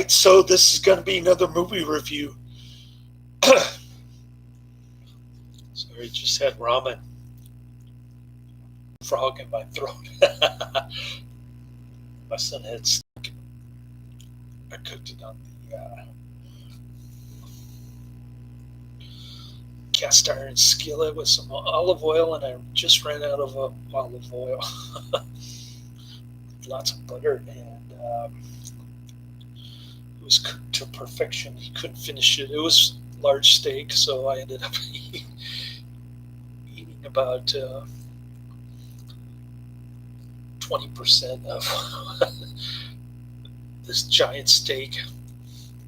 So this is going to be another movie review. Sorry, just had ramen. Frog in my throat. My son had steak. I cooked it on the cast iron skillet with some olive oil, and I just ran out of olive oil. Lots of butter, and it was cooked to perfection. He couldn't finish it. It was large steak, so I ended up eating about 20% of this giant steak,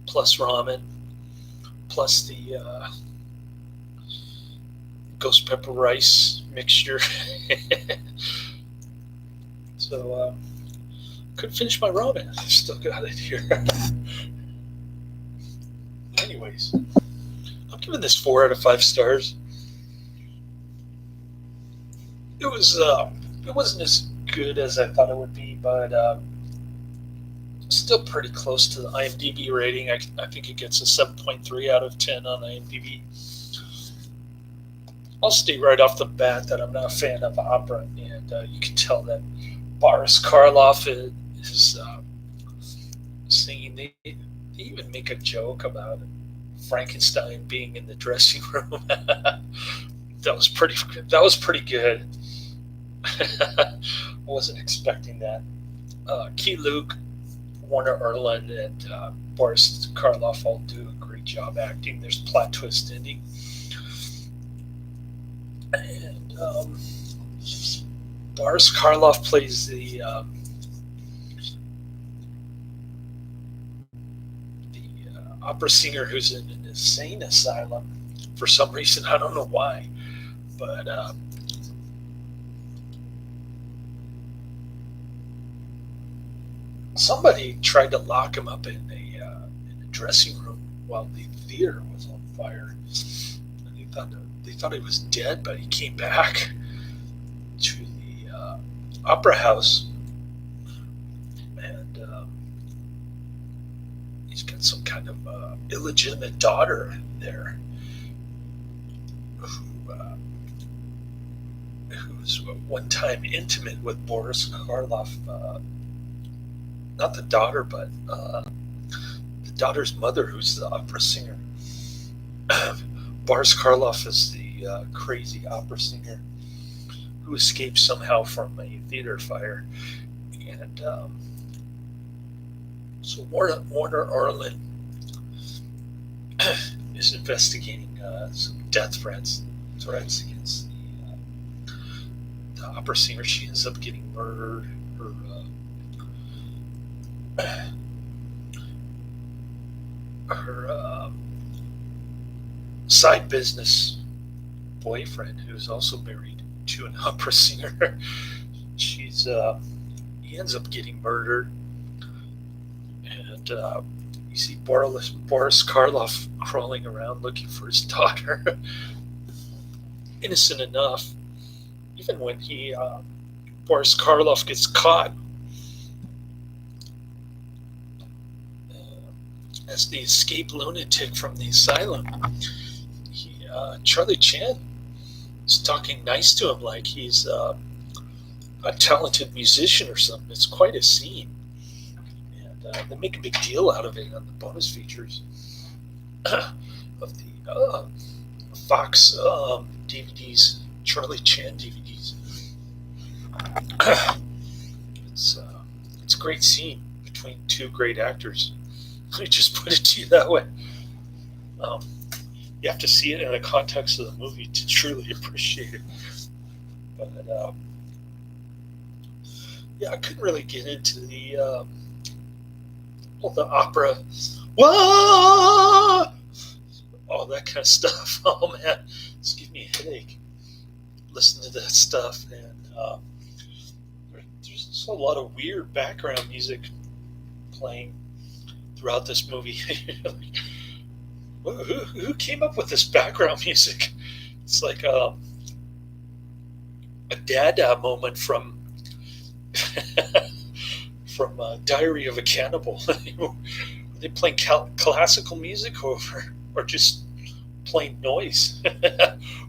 plus ramen, plus the ghost pepper rice mixture. So couldn't finish my ramen. I still got it here. Anyways, I'm giving this 4 out of 5 stars. It wasn't as good as I thought it would be, but still pretty close to the IMDb rating. I think it gets a 7.3 out of 10 on IMDb. I'll state right off the bat that I'm not a fan of opera, and you can tell that Boris Karloff is singing. They even make a joke about Frankenstein being in the dressing room. That was pretty good. I wasn't expecting that. Key Luke, Warner Orland, and Boris Karloff all do a great job acting. There's a plot twist ending. And Boris Karloff plays the opera singer who's in an insane asylum for some reason. I don't know why, but somebody tried to lock him up in a dressing room while the theater was on fire. And they thought he was dead, but he came back to the opera house, and he's got some kind of illegitimate daughter there who was one time intimate with Boris Karloff. Not the daughter, but the daughter's mother, who's the opera singer. Boris Karloff is the crazy opera singer who escaped somehow from a theater fire. And so Warner Orland is investigating some death threats against the opera singer. She ends up getting murdered. Her side business boyfriend, who's also married to an opera singer, he ends up getting murdered, and you see Boris Karloff crawling around looking for his daughter, innocent enough, even when Boris Karloff gets caught as the escaped lunatic from the asylum. Charlie Chan is talking nice to him like he's a talented musician or something. It's quite a scene, and they make a big deal out of it on the bonus features of the Fox DVDs, Charlie Chan DVDs. It's a great scene between two great actors. Let me just put it to you that way. You have to see it in the context of the movie to truly appreciate it. But yeah, I couldn't really get into the opera, whoa, all that kind of stuff. Oh man, it's giving me a headache listening to that stuff. And there's just a lot of weird background music playing throughout this movie. Who came up with this background music? It's like a dada moment from from Diary of a Cannibal, they playing classical music or just plain noise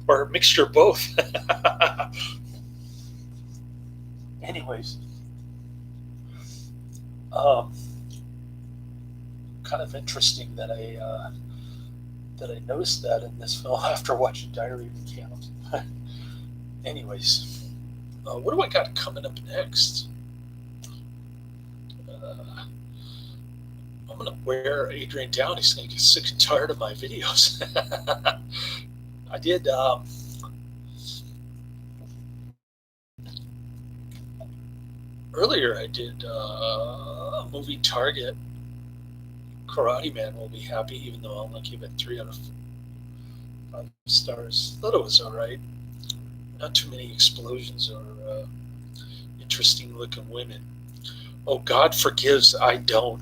or a mixture of both. Anyways, kind of interesting that I noticed that in this film after watching Diary of a Count. Anyways, what do I got coming up next? I'm gonna wear Adrian down. He's gonna get sick and tired of my videos. I did earlier. I did a movie Target. Karate Man will be happy, even though I'll only give it 3 out of 5 stars. Thought it was all right. Not too many explosions or interesting looking women. Oh, God Forgives, I Don't.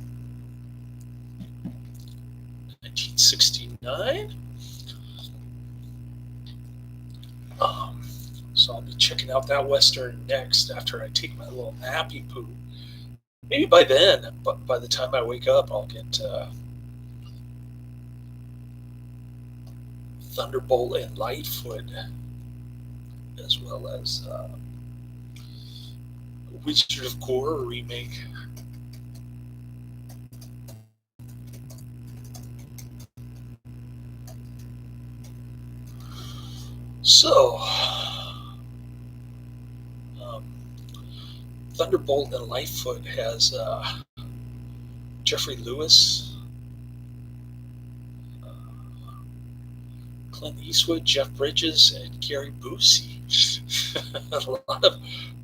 1969. So I'll be checking out that Western next after I take my little nappy poo. Maybe by then, but by the time I wake up, I'll get Thunderbolt and Lightfoot, as well as Wizard of Gore remake. So, Thunderbolt and Lightfoot has Jeffrey Lewis, Clint Eastwood, Jeff Bridges, and Gary Busey. A lot of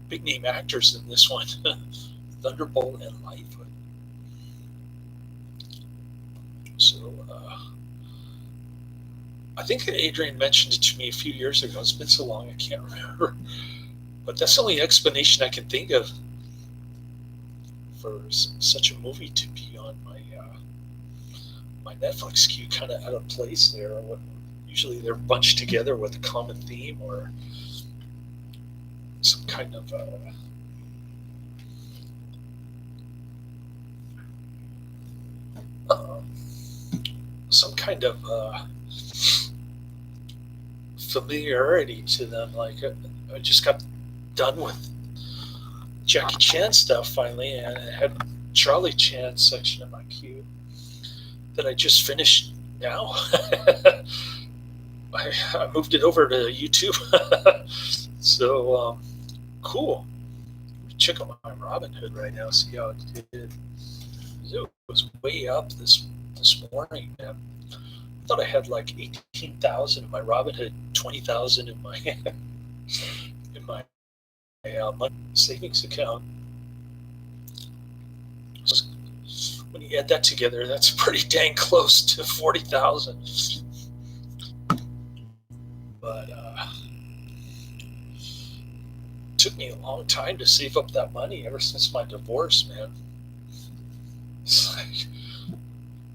big name actors in this one. Thunderbolt and Lightfoot. So, I think Adrian mentioned it to me a few years ago. It's been so long I can't remember. But that's the only explanation I can think of for such a movie to be on my Netflix queue, kind of out of place there. Usually they're bunched together with a common theme or some kind of familiarity to them. Like I just got done with Jackie Chan stuff finally, and I had Charlie Chan section of my queue that I just finished now. I moved it over to YouTube. So cool. Check out my Robin Hood right now, see how it did. It was way up this morning, man. I thought I had like 18,000 in my Robin Hood, 20,000 in my money savings account. So when you add that together, that's pretty dang close to 40,000. But it took me a long time to save up that money ever since my divorce, man.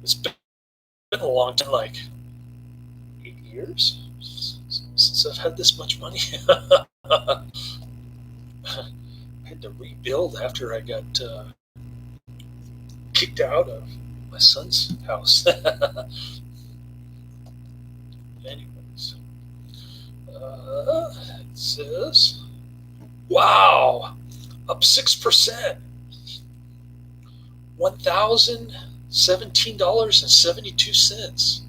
It's been a long time, like 8 years since I've had this much money. I had to rebuild after I got kicked out of my son's house. Anyways, it says, wow, up 6%, $1,017.72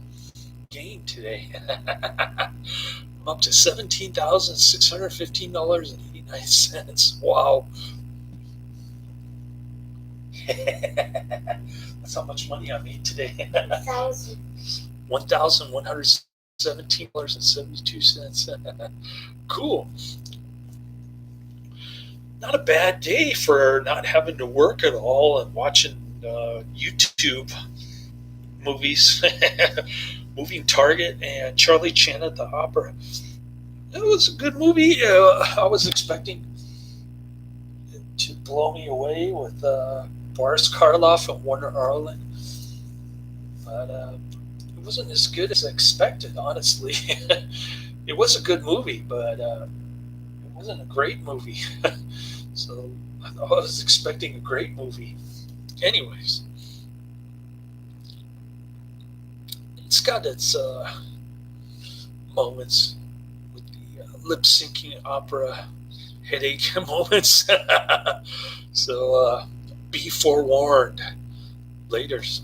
gain today. I'm up to $17,615.89. Wow. That's how much money I made today. $1,117.72. Cool. Not a bad day for not having to work at all and watching YouTube movies. Moving Target and Charlie Chan at the Opera. It was a good movie. I was expecting it to blow me away with Boris Karloff and Orland, but it wasn't as good as I expected, honestly. It was a good movie, but it wasn't a great movie. So I was expecting a great movie. Anyways, got its moments with the lip syncing opera headache moments. So be forewarned. Laters.